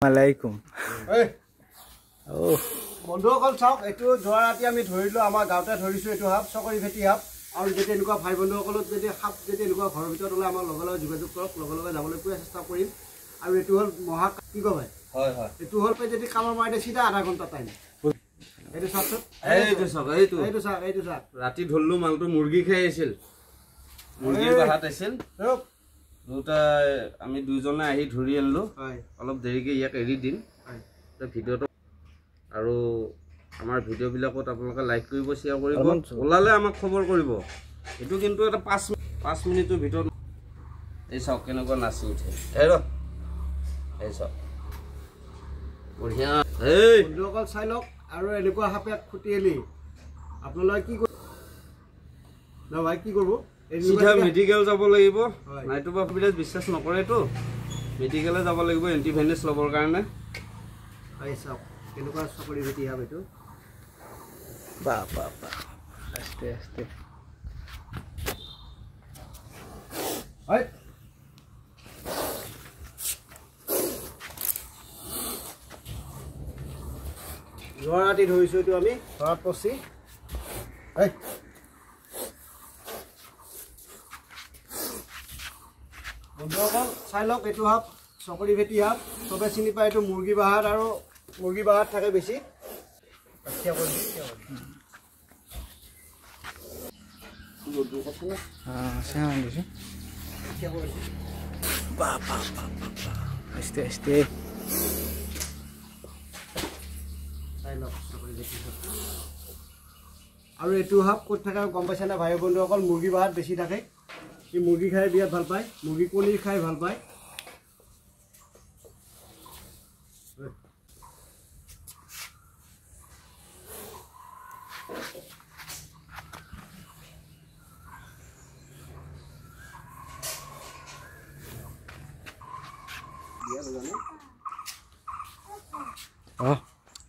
Alaikum. বন্ধুসকল চাওক এইটো যোৱা ৰাতি আমি ধৰিলো আমাৰ গাঁৱতে ধৰিছো এইটো হাপ চকৰি ফেটি হাপ আৰু যদি এনেকুৱা ভাই বন্ধুসকলত যদি হাপ যদি এনেকুৱা ঘৰৰ ভিতৰত ওলাই আমাৰ লগে লগে যোগাযোগ কৰক লগে লগে যাবলৈ পুৰা চেষ্টা কৰিম আৰু এইটো হ'ল মহা কি কয় হয় হয় এইটো হ'ল যদি কামৰ মাৰিলে চিধা আধা ঘণ্টা টাইম এইটো চাওক এইটো চাওক ৰাতি ধৰলো মালটো মুৰ্গী খাই আছিল মুৰ্গীৰ বাহাত আছিল দুটা আমি দুইজনে আহি ধৰি আনলো অলপ দেৰিকে ইয়াক এৰি দিম ভিডিঅ'টো আৰু আমাৰ ভিডিঅ' বিলাকত আপোনালোকে লাইক কৰিব শ্বেয়াৰ কৰিব ওলালে আমাক খবৰ কৰিব এটো কিন্তু এটা 5 মিনিটৰ ভিতৰত এই চাওক কেনেকুৱা নাচি উঠে এই চাওক বঢ়িয়া এই বন্ধুসকল চাই লওক আৰু এনেকুৱা হাপে খুটিয়েলি আপোনালোকে কি না ভাই কি কৰিব সিধা মেডিকেল যাব লাগিব নাইটোবা বিৰাজ বিশ্বাস নকৰেতো মেডিকেলে যাব লাগিব এন্টিভেনাছ লবৰ কাৰণে আই চাওক কেনেকুৱা চকৰি ভেটি হাব এইটো বা আস্তে আস্তে হয় যোৱা ৰাতি ধৰিছো এইটো আমি ধৰাত পচি হয় বন্ধুসকল চাই লওক এইটো হাপ চকৰি ভেটি হাপ চবে চিনি পায় এইটো মুৰ্গী বাহাত আৰু মুৰ্গী বাহাত থাকে বেছি আস্তে আস্তে আৰু এইটো হাপ ক'ত থাকে গম পাইছে না ভাই বন্ধুসকল মুৰ্গী বাহাত বেছি থাকে এই মুৰ্গী খাই বিৰাট ভাল পায় মুৰ্গী কণী খাই ভাল পায়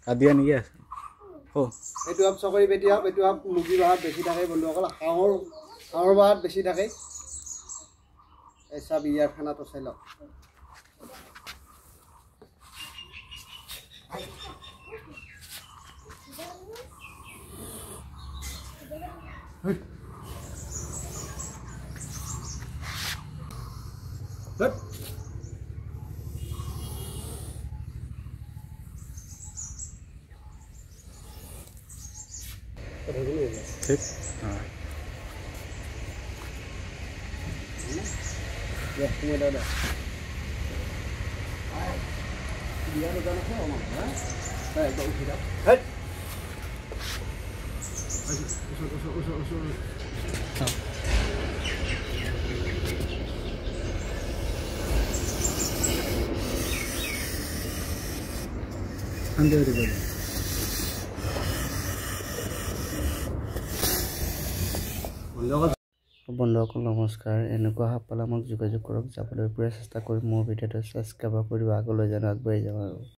কাদিয়া নেকি আছে এইটো হাপ চকৰি বেটি হাপ এইটো হাপ মুৰ্গী বাহাত বেছি থাকে বন্ধুসকল হাঁহৰ বাহাত বেছি থাকে এই চাব ইয়াৰ খানাটো চাই লওক ঠিক দাদা বিয়া দোকান আছে একদম উঠি যাওক বন্ধুসকল নমস্কাৰ এনেকুৱা হাপ পালে আমাক যোগাযোগ কৰক যাবলৈ পুৰা চেষ্টা কৰিম মোৰ ভিডিঅ'টো ছাবস্ক্ৰাইব কৰিব আগলৈ যেন আগবাঢ়ি যাওঁ আৰু